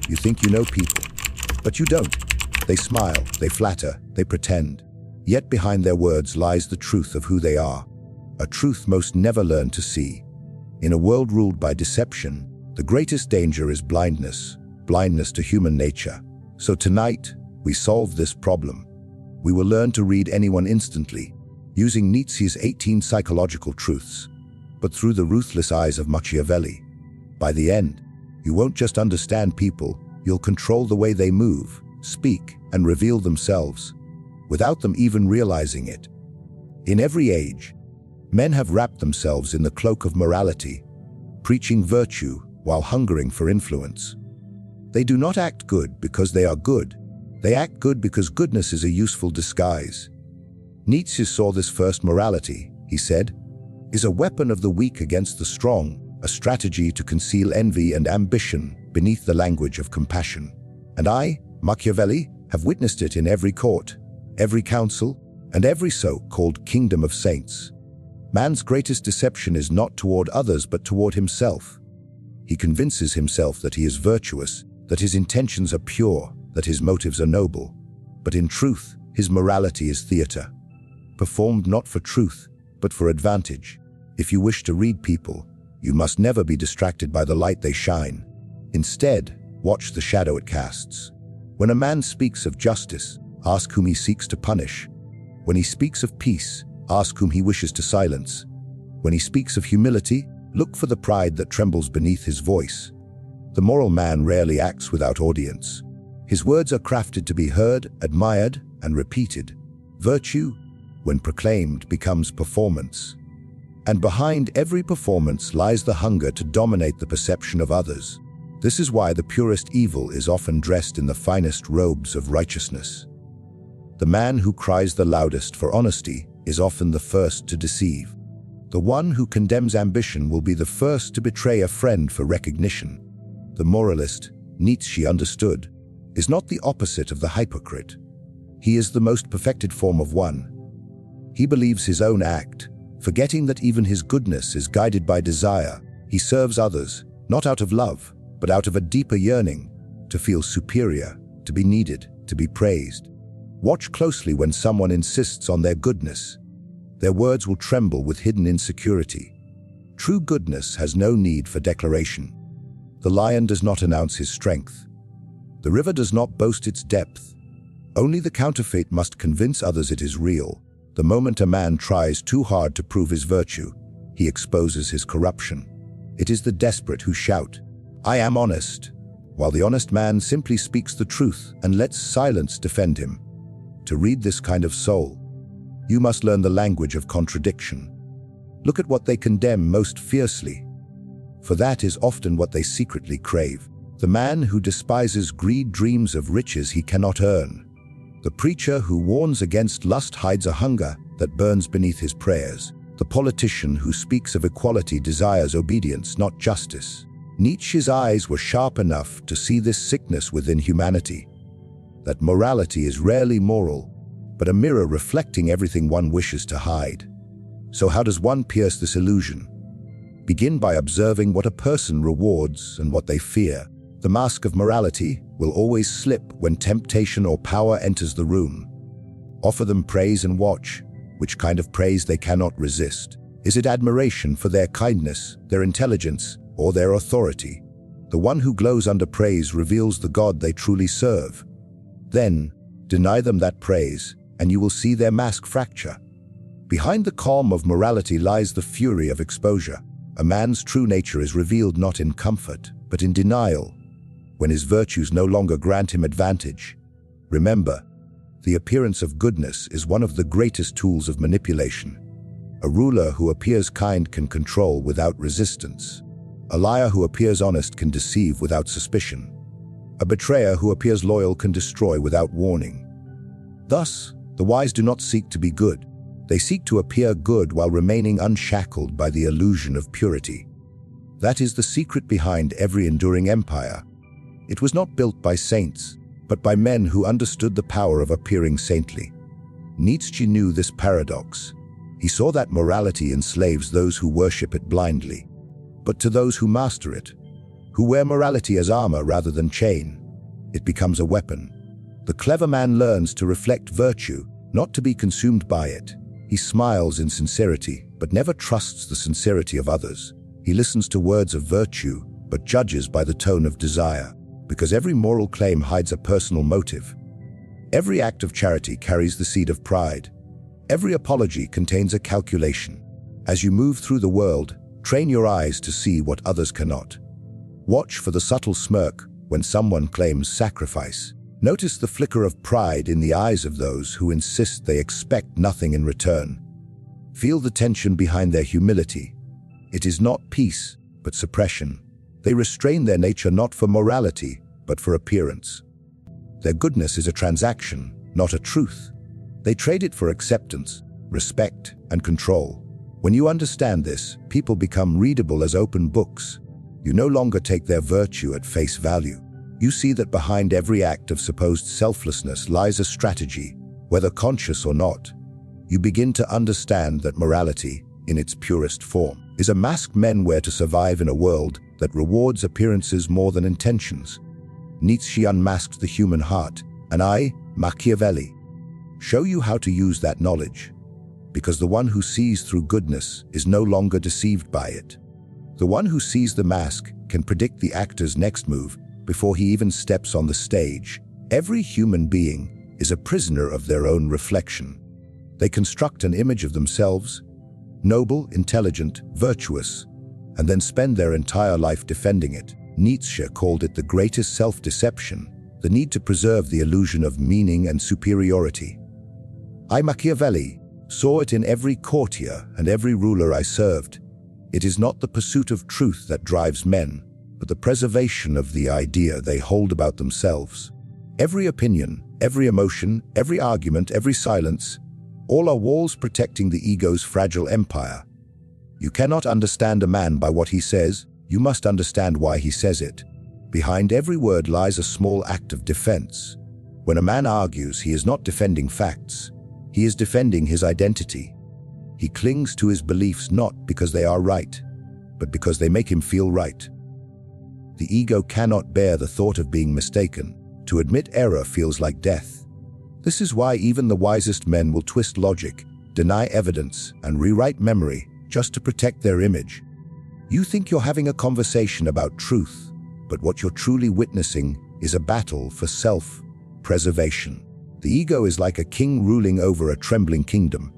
You think you know people, but you don't. They smile, they flatter, they pretend. Yet behind their words lies the truth of who they are, a truth most never learn to see. In a world ruled by deception, the greatest danger is blindness to human nature. So tonight, we solve this problem. We will learn to read anyone instantly, using Nietzsche's 18 psychological truths, but through the ruthless eyes of Machiavelli. By the end, you won't just understand people, you'll control the way they move, speak, and reveal themselves, without them even realizing it. In every age, men have wrapped themselves in the cloak of morality, preaching virtue while hungering for influence. They do not act good because they are good. They act good because goodness is a useful disguise. Nietzsche saw this first. Morality, he said, is a weapon of the weak against the strong, a strategy to conceal envy and ambition beneath the language of compassion. And I, Machiavelli, have witnessed it in every court, every council, and every so-called kingdom of saints. Man's greatest deception is not toward others but toward himself. He convinces himself that he is virtuous, that his intentions are pure, that his motives are noble. But in truth, his morality is theater, performed not for truth, but for advantage. If you wish to read people, you must never be distracted by the light they shine. Instead, watch the shadow it casts. When a man speaks of justice, ask whom he seeks to punish. When he speaks of peace, ask whom he wishes to silence. When he speaks of humility, look for the pride that trembles beneath his voice. The moral man rarely acts without audience. His words are crafted to be heard, admired, and repeated. Virtue, when proclaimed, becomes performance. And behind every performance lies the hunger to dominate the perception of others. This is why the purest evil is often dressed in the finest robes of righteousness. The man who cries the loudest for honesty is often the first to deceive. The one who condemns ambition will be the first to betray a friend for recognition. The moralist, Nietzsche understood, is not the opposite of the hypocrite. He is the most perfected form of one. He believes his own act, forgetting that even his goodness is guided by desire. He serves others, not out of love, but out of a deeper yearning, to feel superior, to be needed, to be praised. Watch closely when someone insists on their goodness. Their words will tremble with hidden insecurity. True goodness has no need for declaration. The lion does not announce his strength. The river does not boast its depth. Only the counterfeit must convince others it is real. The moment a man tries too hard to prove his virtue, he exposes his corruption. It is the desperate who shout, "I am honest," while the honest man simply speaks the truth and lets silence defend him. To read this kind of soul, you must learn the language of contradiction. Look at what they condemn most fiercely, for that is often what they secretly crave. The man who despises greed dreams of riches he cannot earn. The preacher who warns against lust hides a hunger that burns beneath his prayers. The politician who speaks of equality desires obedience, not justice. Nietzsche's eyes were sharp enough to see this sickness within humanity, that morality is rarely moral, but a mirror reflecting everything one wishes to hide. So how does one pierce this illusion? Begin by observing what a person rewards and what they fear. The mask of morality will always slip when temptation or power enters the room. Offer them praise and watch which kind of praise they cannot resist. Is it admiration for their kindness, their intelligence, or their authority? The one who glows under praise reveals the God they truly serve. Then, deny them that praise, and you will see their mask fracture. Behind the calm of morality lies the fury of exposure. A man's true nature is revealed not in comfort, but in denial, when his virtues no longer grant him advantage. Remember, the appearance of goodness is one of the greatest tools of manipulation. A ruler who appears kind can control without resistance. A liar who appears honest can deceive without suspicion. A betrayer who appears loyal can destroy without warning. Thus, the wise do not seek to be good. They seek to appear good while remaining unshackled by the illusion of purity. That is the secret behind every enduring empire. It was not built by saints, but by men who understood the power of appearing saintly. Nietzsche knew this paradox. He saw that morality enslaves those who worship it blindly. But to those who master it, who wear morality as armor rather than chain. It becomes a weapon. The clever man learns to reflect virtue, not to be consumed by it. He smiles in sincerity, but never trusts the sincerity of others. He listens to words of virtue, but judges by the tone of desire, because every moral claim hides a personal motive. Every act of charity carries the seed of pride. Every apology contains a calculation. As you move through the world, train your eyes to see what others cannot. Watch for the subtle smirk when someone claims sacrifice. Notice the flicker of pride in the eyes of those who insist they expect nothing in return. Feel the tension behind their humility. It is not peace, but suppression. They restrain their nature not for morality, but for appearance. Their goodness is a transaction, not a truth. They trade it for acceptance, respect, and control. When you understand this, people become readable as open books. You no longer take their virtue at face value. You see that behind every act of supposed selflessness lies a strategy, whether conscious or not. You begin to understand that morality, in its purest form, is a mask men wear to survive in a world that rewards appearances more than intentions. Nietzsche unmasked the human heart, and I, Machiavelli, show you how to use that knowledge. Because the one who sees through goodness is no longer deceived by it. The one who sees the mask can predict the actor's next move before he even steps on the stage. Every human being is a prisoner of their own reflection. They construct an image of themselves, noble, intelligent, virtuous, and then spend their entire life defending it. Nietzsche called it the greatest self-deception, the need to preserve the illusion of meaning and superiority. I, Machiavelli, saw it in every courtier and every ruler I served. It is not the pursuit of truth that drives men, but the preservation of the idea they hold about themselves. Every opinion, every emotion, every argument, every silence, all are walls protecting the ego's fragile empire. You cannot understand a man by what he says, you must understand why he says it. Behind every word lies a small act of defense. When a man argues, he is not defending facts. He is defending his identity. He clings to his beliefs not because they are right, but because they make him feel right. The ego cannot bear the thought of being mistaken. To admit error feels like death. This is why even the wisest men will twist logic, deny evidence, and rewrite memory just to protect their image. You think you're having a conversation about truth, but what you're truly witnessing is a battle for self-preservation. The ego is like a king ruling over a trembling kingdom.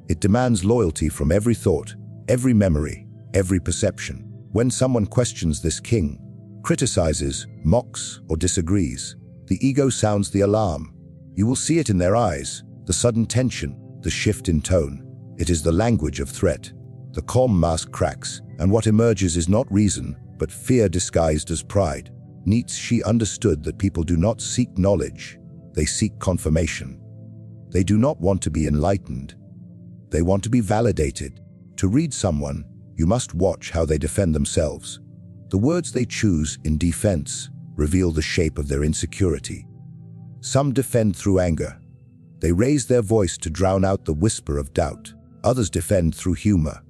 It demands loyalty from every thought, every memory, every perception. When someone questions this king, criticizes, mocks, or disagrees, the ego sounds the alarm. You will see it in their eyes, the sudden tension, the shift in tone. It is the language of threat. The calm mask cracks, and what emerges is not reason, but fear disguised as pride. Nietzsche understood that people do not seek knowledge, they seek confirmation. They do not want to be enlightened. They want to be validated. To read someone, you must watch how they defend themselves. The words they choose in defense reveal the shape of their insecurity. Some defend through anger. They raise their voice to drown out the whisper of doubt. Others defend through humor.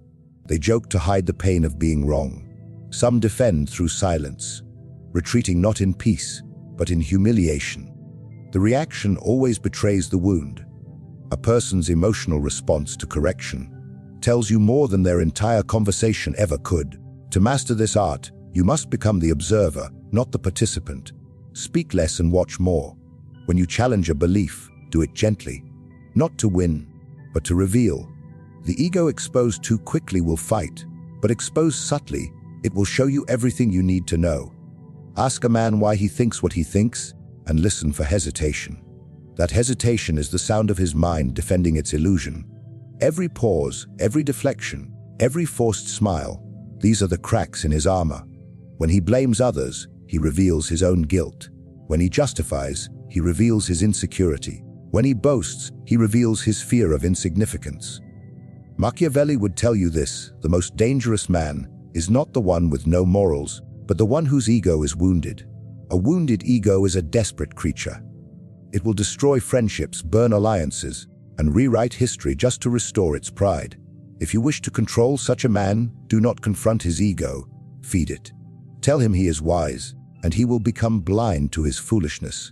They joke to hide the pain of being wrong. Some defend through silence, retreating not in peace, but in humiliation. The reaction always betrays the wound. A person's emotional response to correction tells you more than their entire conversation ever could. To master this art, you must become the observer, not the participant. Speak less and watch more. When you challenge a belief, do it gently, not to win, but to reveal. The ego exposed too quickly will fight, but exposed subtly, it will show you everything you need to know. Ask a man why he thinks what he thinks, and listen for hesitation. That hesitation is the sound of his mind defending its illusion. Every pause, every deflection, every forced smile, these are the cracks in his armor. When he blames others, he reveals his own guilt. When he justifies, he reveals his insecurity. When he boasts, he reveals his fear of insignificance. Machiavelli would tell you this: the most dangerous man is not the one with no morals, but the one whose ego is wounded. A wounded ego is a desperate creature. It will destroy friendships, burn alliances, and rewrite history just to restore its pride. If you wish to control such a man, do not confront his ego, feed it. Tell him he is wise, and he will become blind to his foolishness.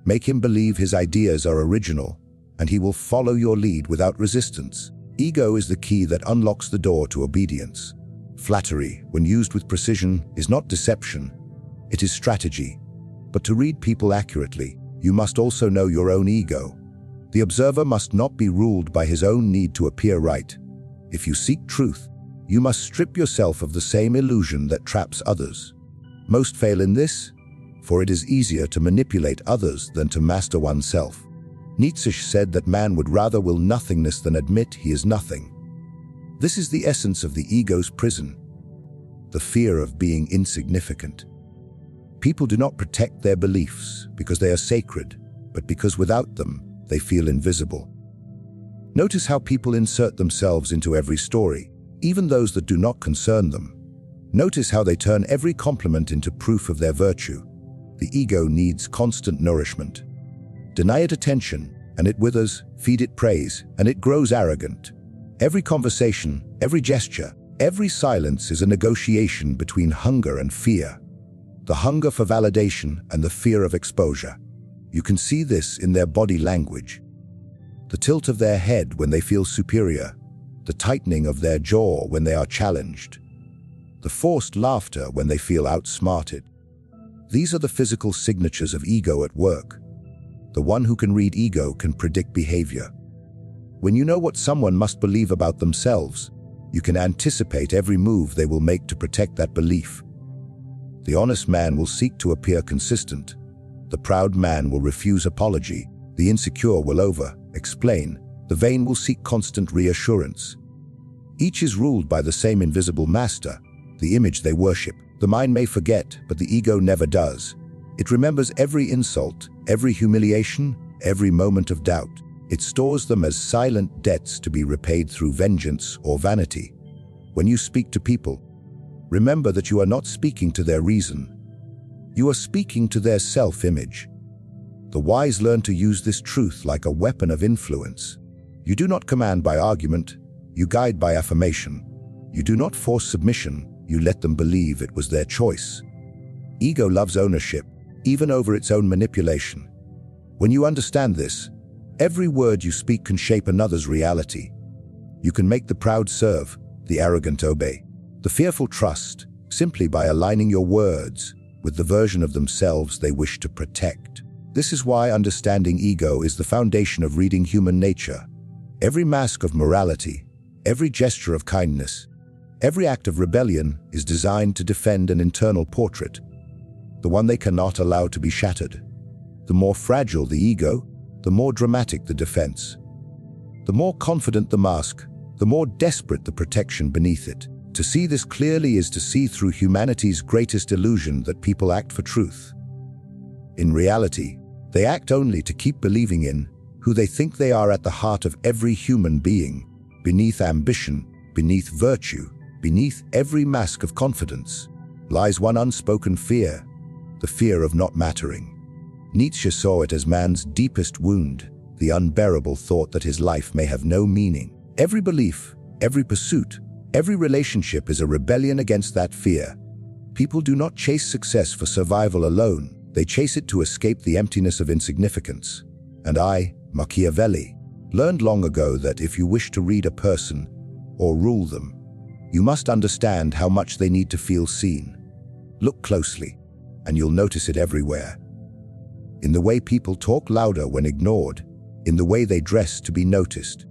Make him believe his ideas are original, and he will follow your lead without resistance. Ego is the key that unlocks the door to obedience. Flattery, when used with precision, is not deception, it is strategy. But to read people accurately, you must also know your own ego. The observer must not be ruled by his own need to appear right. If you seek truth, you must strip yourself of the same illusion that traps others. Most fail in this, for it is easier to manipulate others than to master oneself. Nietzsche said that man would rather will nothingness than admit he is nothing. This is the essence of the ego's prison, the fear of being insignificant. People do not protect their beliefs because they are sacred, but because without them, they feel invisible. Notice how people insert themselves into every story, even those that do not concern them. Notice how they turn every compliment into proof of their virtue. The ego needs constant nourishment. Deny it attention, and it withers; feed it praise, and it grows arrogant. Every conversation, every gesture, every silence is a negotiation between hunger and fear. The hunger for validation and the fear of exposure. You can see this in their body language. The tilt of their head when they feel superior, the tightening of their jaw when they are challenged, the forced laughter when they feel outsmarted. These are the physical signatures of ego at work. The one who can read ego can predict behavior. When you know what someone must believe about themselves, you can anticipate every move they will make to protect that belief. The honest man will seek to appear consistent. The proud man will refuse apology. The insecure will over-explain. The vain will seek constant reassurance. Each is ruled by the same invisible master, the image they worship. The mind may forget, but the ego never does. It remembers every insult, every humiliation, every moment of doubt. It stores them as silent debts to be repaid through vengeance or vanity. When you speak to people, remember that you are not speaking to their reason. You are speaking to their self-image. The wise learn to use this truth like a weapon of influence. You do not command by argument, you guide by affirmation. You do not force submission, you let them believe it was their choice. Ego loves ownership, even over its own manipulation. When you understand this, every word you speak can shape another's reality. You can make the proud serve, the arrogant obey, the fearful trust, simply by aligning your words with the version of themselves they wish to protect. This is why understanding ego is the foundation of reading human nature. Every mask of morality, every gesture of kindness, every act of rebellion is designed to defend an internal portrait, the one they cannot allow to be shattered. The more fragile the ego, the more dramatic the defense. The more confident the mask, the more desperate the protection beneath it. To see this clearly is to see through humanity's greatest illusion that people act for truth. In reality, they act only to keep believing in who they think they are at the heart of every human being. Beneath ambition, beneath virtue, beneath every mask of confidence, lies one unspoken fear, the fear of not mattering. Nietzsche saw it as man's deepest wound, the unbearable thought that his life may have no meaning. Every belief, every pursuit, every relationship is a rebellion against that fear. People do not chase success for survival alone, they chase it to escape the emptiness of insignificance. And I, Machiavelli, learned long ago that if you wish to read a person or rule them, you must understand how much they need to feel seen. Look closely, and you'll notice it everywhere. In the way people talk louder when ignored, in the way they dress to be noticed,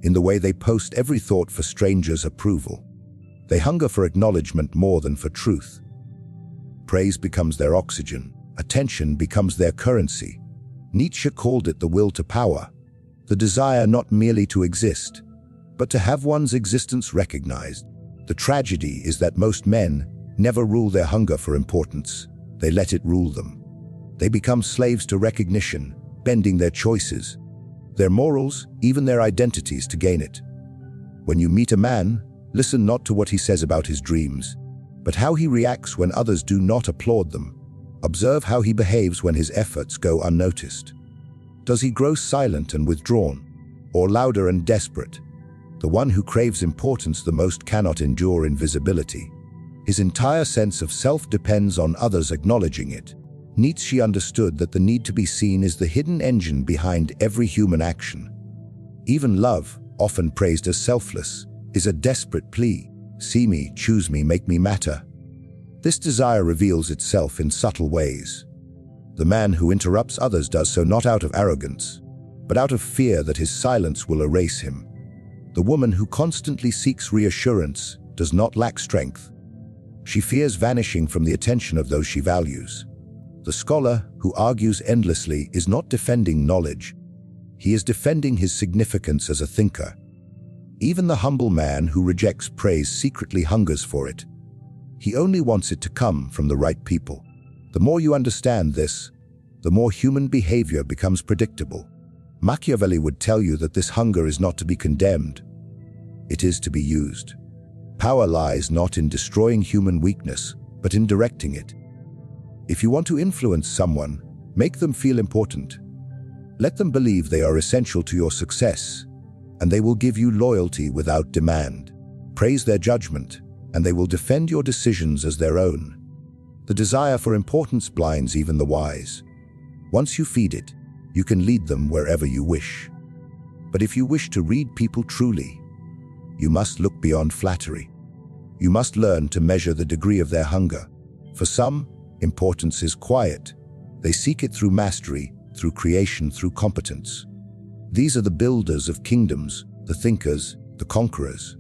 in the way they post every thought for strangers' approval. They hunger for acknowledgement more than for truth. Praise becomes their oxygen, attention becomes their currency. Nietzsche called it the will to power, the desire not merely to exist, but to have one's existence recognized. The tragedy is that most men never rule their hunger for importance, they let it rule them. They become slaves to recognition, bending their choices, their morals, even their identities to gain it. When you meet a man, listen not to what he says about his dreams, but how he reacts when others do not applaud them. Observe how he behaves when his efforts go unnoticed. Does he grow silent and withdrawn, or louder and desperate? The one who craves importance the most cannot endure invisibility. His entire sense of self depends on others acknowledging it. Nietzsche understood that the need to be seen is the hidden engine behind every human action. Even love, often praised as selfless, is a desperate plea. See me, choose me, make me matter. This desire reveals itself in subtle ways. The man who interrupts others does so not out of arrogance, but out of fear that his silence will erase him. The woman who constantly seeks reassurance does not lack strength. She fears vanishing from the attention of those she values. The scholar who argues endlessly is not defending knowledge. He is defending his significance as a thinker. Even the humble man who rejects praise secretly hungers for it. He only wants it to come from the right people. The more you understand this, the more human behavior becomes predictable. Machiavelli would tell you that this hunger is not to be condemned. It is to be used. Power lies not in destroying human weakness, but in directing it. If you want to influence someone, make them feel important. Let them believe they are essential to your success, and they will give you loyalty without demand. Praise their judgment, and they will defend your decisions as their own. The desire for importance blinds even the wise. Once you feed it, you can lead them wherever you wish. But if you wish to read people truly, you must look beyond flattery. You must learn to measure the degree of their hunger. For some, importance is quiet. They seek it through mastery, through creation, through competence. These are the builders of kingdoms, the thinkers, the conquerors.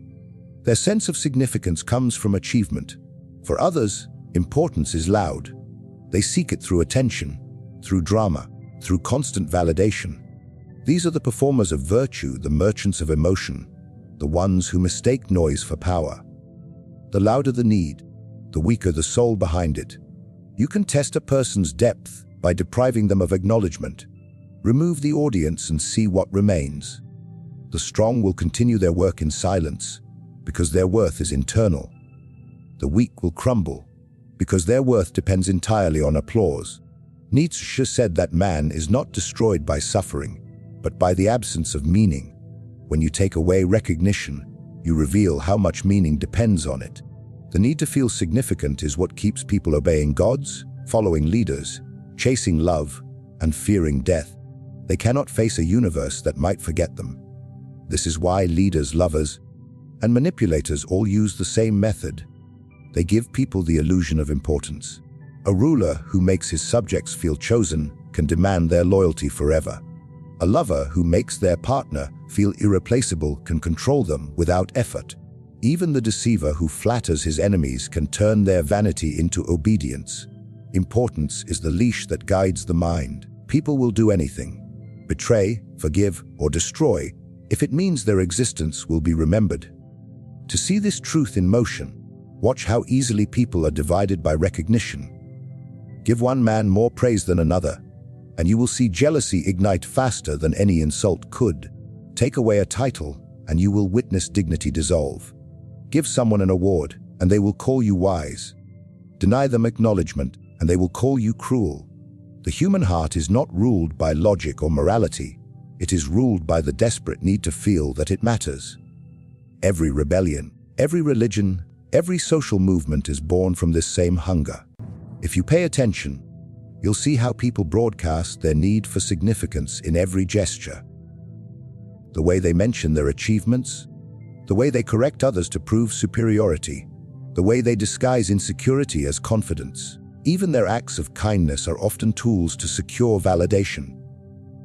Their sense of significance comes from achievement. For others, importance is loud. They seek it through attention, through drama, through constant validation. These are the performers of virtue, the merchants of emotion, the ones who mistake noise for power. The louder the need, the weaker the soul behind it. You can test a person's depth by depriving them of acknowledgement. Remove the audience and see what remains. The strong will continue their work in silence, because their worth is internal. The weak will crumble, because their worth depends entirely on applause. Nietzsche said that man is not destroyed by suffering, but by the absence of meaning. When you take away recognition, you reveal how much meaning depends on it. The need to feel significant is what keeps people obeying gods, following leaders, chasing love, and fearing death. They cannot face a universe that might forget them. This is why leaders, lovers, and manipulators all use the same method. They give people the illusion of importance. A ruler who makes his subjects feel chosen can demand their loyalty forever. A lover who makes their partner feel irreplaceable can control them without effort. Even the deceiver who flatters his enemies can turn their vanity into obedience. Importance is the leash that guides the mind. People will do anything, betray, forgive, or destroy, if it means their existence will be remembered. To see this truth in motion, watch how easily people are divided by recognition. Give one man more praise than another, and you will see jealousy ignite faster than any insult could. Take away a title, and you will witness dignity dissolve. Give someone an award, and they will call you wise. Deny them acknowledgement, and they will call you cruel. The human heart is not ruled by logic or morality. It is ruled by the desperate need to feel that it matters. Every rebellion, every religion, every social movement is born from this same hunger. If you pay attention, you'll see how people broadcast their need for significance in every gesture. The way they mention their achievements, the way they correct others to prove superiority, the way they disguise insecurity as confidence. Even their acts of kindness are often tools to secure validation.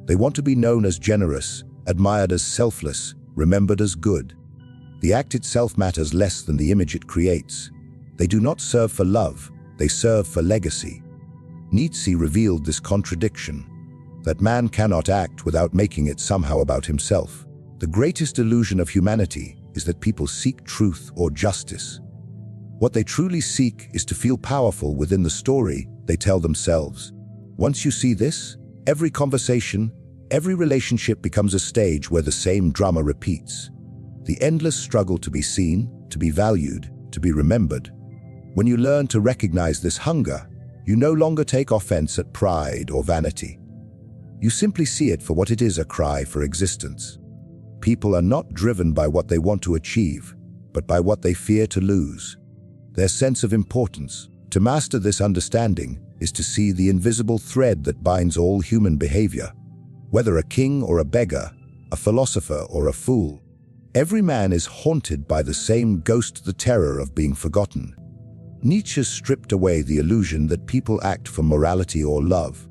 They want to be known as generous, admired as selfless, remembered as good. The act itself matters less than the image it creates. They do not serve for love, they serve for legacy. Nietzsche revealed this contradiction, that man cannot act without making it somehow about himself. The greatest illusion of humanity is that people seek truth or justice. What they truly seek is to feel powerful within the story they tell themselves. Once you see this, every conversation, every relationship becomes a stage where the same drama repeats. The endless struggle to be seen, to be valued, to be remembered. When you learn to recognize this hunger, you no longer take offense at pride or vanity. You simply see it for what it is, a cry for existence. People are not driven by what they want to achieve, but by what they fear to lose. their sense of importance. To master this understanding is to see the invisible thread that binds all human behavior. Whether a king or a beggar, a philosopher or a fool, every man is haunted by the same ghost, the terror of being forgotten. Nietzsche stripped away the illusion that people act for morality or love.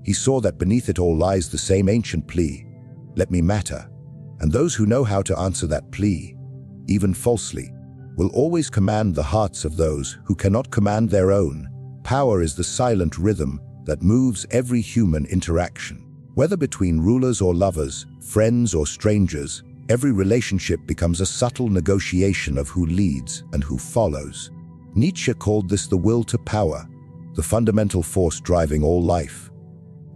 He saw that beneath it all lies the same ancient plea, "Let me matter." And those who know how to answer that plea, even falsely, will always command the hearts of those who cannot command their own. Power is the silent rhythm that moves every human interaction. Whether between rulers or lovers, friends or strangers, every relationship becomes a subtle negotiation of who leads and who follows. Nietzsche called this the will to power, the fundamental force driving all life.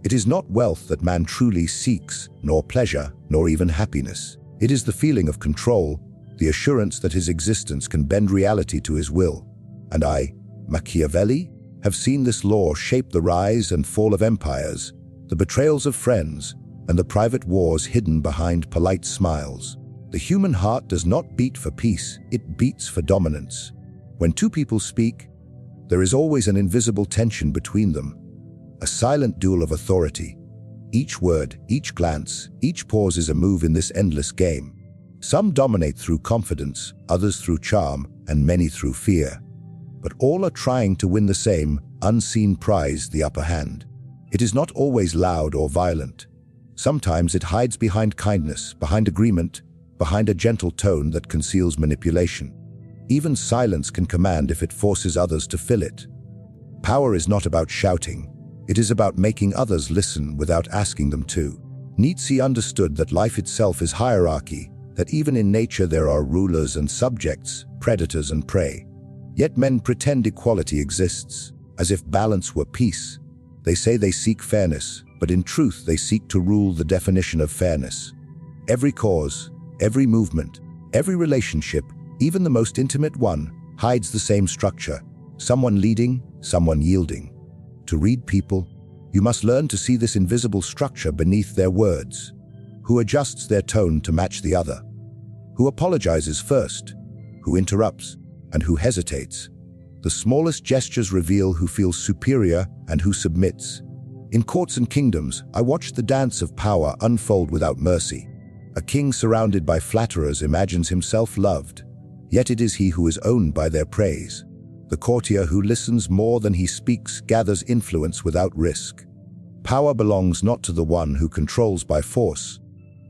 It is not wealth that man truly seeks, nor pleasure, nor even happiness. It is the feeling of control, the assurance that his existence can bend reality to his will. And I, Machiavelli, have seen this law shape the rise and fall of empires, the betrayals of friends, and the private wars hidden behind polite smiles. The human heart does not beat for peace, it beats for dominance. When two people speak, there is always an invisible tension between them, a silent duel of authority. Each word, each glance, each pause is a move in this endless game. Some dominate through confidence, others through charm, and many through fear. But all are trying to win the same, unseen prize, the upper hand. It is not always loud or violent. Sometimes it hides behind kindness, behind agreement, behind a gentle tone that conceals manipulation. Even silence can command if it forces others to fill it. Power is not about shouting. It is about making others listen without asking them to. Nietzsche understood that life itself is hierarchy, that even in nature there are rulers and subjects, predators and prey. Yet men pretend equality exists, as if balance were peace. They say they seek fairness, but in truth they seek to rule the definition of fairness. Every cause, every movement, every relationship, even the most intimate one, hides the same structure: someone leading, someone yielding. To read people, you must learn to see this invisible structure beneath their words. Who adjusts their tone to match the other? Who apologizes first? Who interrupts? And who hesitates? The smallest gestures reveal who feels superior and who submits. In courts and kingdoms, I watched the dance of power unfold without mercy. A king surrounded by flatterers imagines himself loved, yet it is he who is owned by their praise. The courtier who listens more than he speaks gathers influence without risk. Power belongs not to the one who controls by force,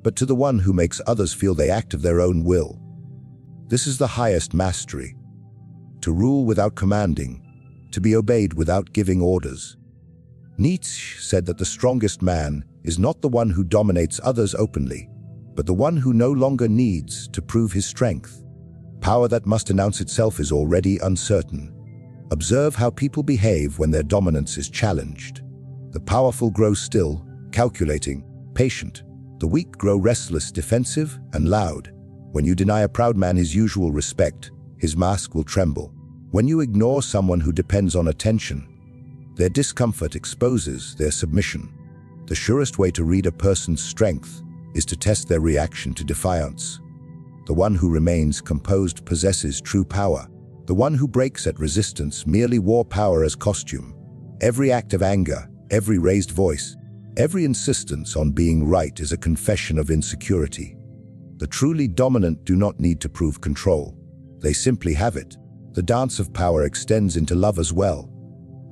but to the one who makes others feel they act of their own will. This is the highest mastery: to rule without commanding, to be obeyed without giving orders. Nietzsche said that the strongest man is not the one who dominates others openly, but the one who no longer needs to prove his strength. Power that must announce itself is already uncertain. Observe how people behave when their dominance is challenged. The powerful grow still, calculating, patient. The weak grow restless, defensive, and loud. When you deny a proud man his usual respect, his mask will tremble. When you ignore someone who depends on attention, their discomfort exposes their submission. The surest way to read a person's strength is to test their reaction to defiance. The one who remains composed possesses true power. The one who breaks at resistance merely wore power as costume. Every act of anger, every raised voice, every insistence on being right is a confession of insecurity. The truly dominant do not need to prove control. They simply have it. The dance of power extends into love as well.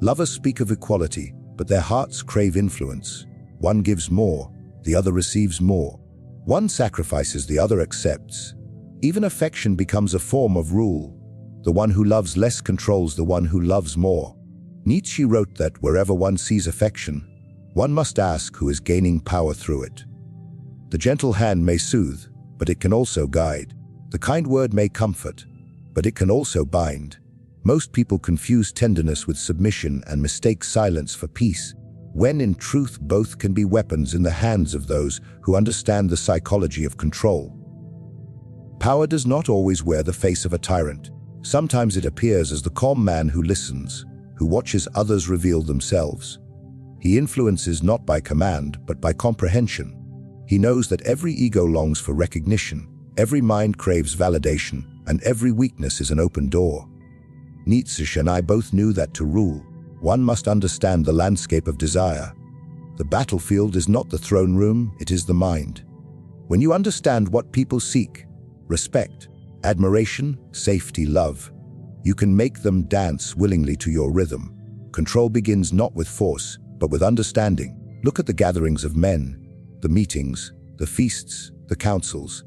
Lovers speak of equality, but their hearts crave influence. One gives more, the other receives more. One sacrifices, the other accepts. Even affection becomes a form of rule. The one who loves less controls the one who loves more. Nietzsche wrote that wherever one sees affection, one must ask who is gaining power through it. The gentle hand may soothe, but it can also guide. The kind word may comfort, but it can also bind. Most people confuse tenderness with submission and mistake silence for peace, when in truth both can be weapons in the hands of those who understand the psychology of control. Power does not always wear the face of a tyrant. Sometimes it appears as the calm man who listens, who watches others reveal themselves. He influences not by command, but by comprehension. He knows that every ego longs for recognition, every mind craves validation, and every weakness is an open door. Nietzsche and I both knew that to rule, one must understand the landscape of desire. The battlefield is not the throne room, it is the mind. When you understand what people seek, respect, admiration, safety, love, you can make them dance willingly to your rhythm. Control begins not with force, but with understanding. Look at the gatherings of men, the meetings, the feasts, the councils.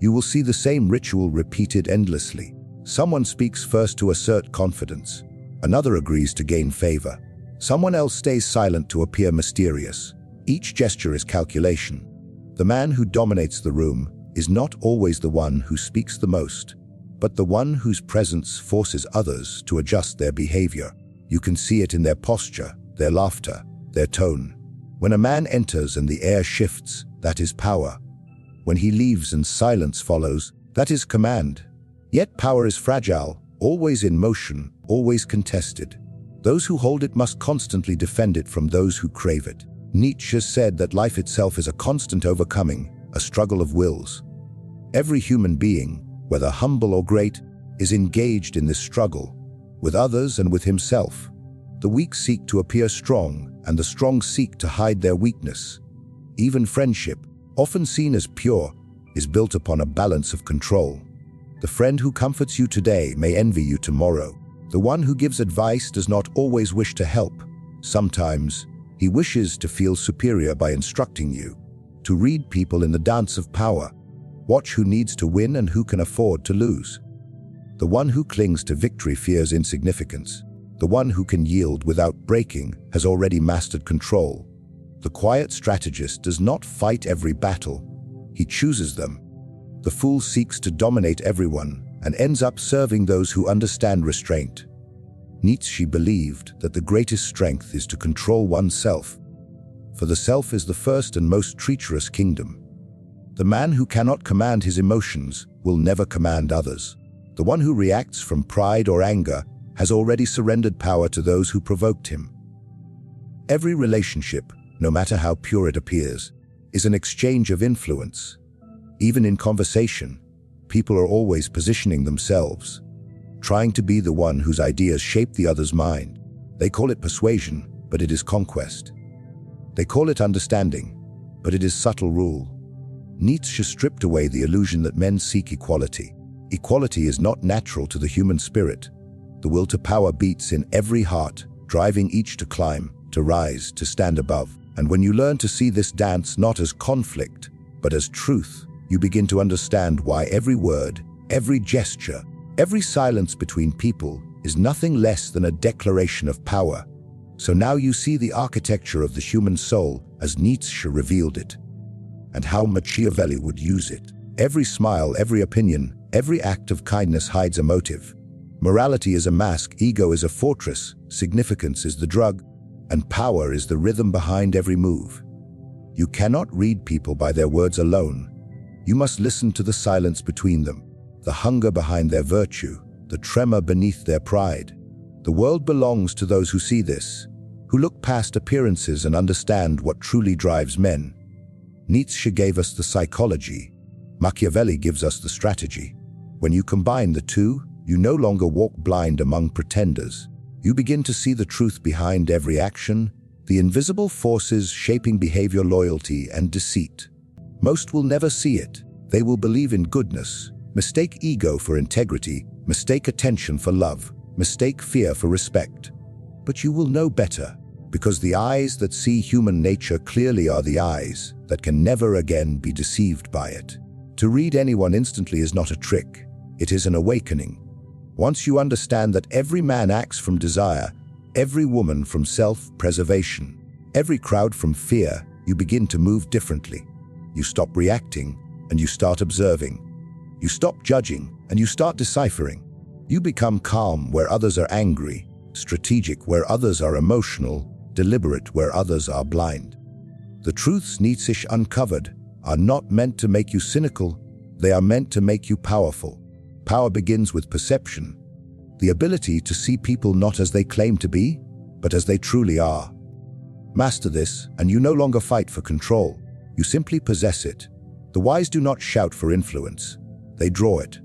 You will see the same ritual repeated endlessly. Someone speaks first to assert confidence. Another agrees to gain favor. Someone else stays silent to appear mysterious. Each gesture is calculation. The man who dominates the room is not always the one who speaks the most, but the one whose presence forces others to adjust their behavior. You can see it in their posture, their laughter, their tone. When a man enters and the air shifts, that is power. When he leaves and silence follows, that is command. Yet power is fragile, always in motion, always contested. Those who hold it must constantly defend it from those who crave it. Nietzsche said that life itself is a constant overcoming, a struggle of wills. Every human being, whether humble or great, is engaged in this struggle, with others and with himself. The weak seek to appear strong, and the strong seek to hide their weakness. Even friendship, often seen as pure, is built upon a balance of control. The friend who comforts you today may envy you tomorrow. The one who gives advice does not always wish to help. Sometimes, he wishes to feel superior by instructing you. To read people in the dance of power. Watch who needs to win and who can afford to lose. The one who clings to victory fears insignificance. The one who can yield without breaking has already mastered control. The quiet strategist does not fight every battle. He chooses them. The fool seeks to dominate everyone and ends up serving those who understand restraint. Nietzsche believed that the greatest strength is to control oneself, for the self is the first and most treacherous kingdom. The man who cannot command his emotions will never command others. The one who reacts from pride or anger has already surrendered power to those who provoked him. Every relationship, no matter how pure it appears, is an exchange of influence. Even in conversation, people are always positioning themselves, trying to be the one whose ideas shape the other's mind. They call it persuasion, but it is conquest. They call it understanding, but it is subtle rule. Nietzsche stripped away the illusion that men seek equality. Equality is not natural to the human spirit. The will to power beats in every heart, driving each to climb, to rise, to stand above. And when you learn to see this dance not as conflict, but as truth, you begin to understand why every word, every gesture, every silence between people is nothing less than a declaration of power. So now you see the architecture of the human soul as Nietzsche revealed it, and how Machiavelli would use it. Every smile, every opinion, every act of kindness hides a motive. Morality is a mask, ego is a fortress, significance is the drug, and power is the rhythm behind every move. You cannot read people by their words alone. You must listen to the silence between them, the hunger behind their virtue, the tremor beneath their pride. The world belongs to those who see this, who look past appearances and understand what truly drives men. Nietzsche gave us the psychology. Machiavelli gives us the strategy. When you combine the two, you no longer walk blind among pretenders. You begin to see the truth behind every action, the invisible forces shaping behavior, loyalty, and deceit. Most will never see it. They will believe in goodness, mistake ego for integrity, mistake attention for love, mistake fear for respect. But you will know better, because the eyes that see human nature clearly are the eyes that can never again be deceived by it. To read anyone instantly is not a trick, it is an awakening. Once you understand that every man acts from desire, every woman from self-preservation, every crowd from fear, you begin to move differently. You stop reacting, and you start observing. You stop judging, and you start deciphering. You become calm where others are angry, strategic where others are emotional, deliberate where others are blind. The truths Nietzsche uncovered are not meant to make you cynical, they are meant to make you powerful. Power begins with perception, the ability to see people not as they claim to be, but as they truly are. Master this, and you no longer fight for control. You simply possess it. The wise do not shout for influence. They draw it.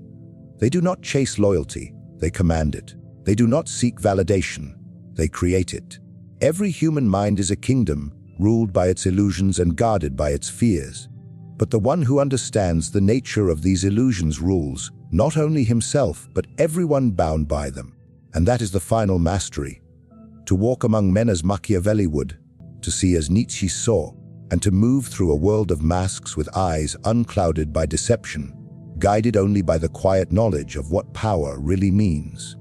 They do not chase loyalty. They command it. They do not seek validation, they create it. Every human mind is a kingdom, ruled by its illusions and guarded by its fears. But the one who understands the nature of these illusions rules not only himself, but everyone bound by them. And that is the final mastery. To walk among men as Machiavelli would, to see as Nietzsche saw, and to move through a world of masks with eyes unclouded by deception, guided only by the quiet knowledge of what power really means.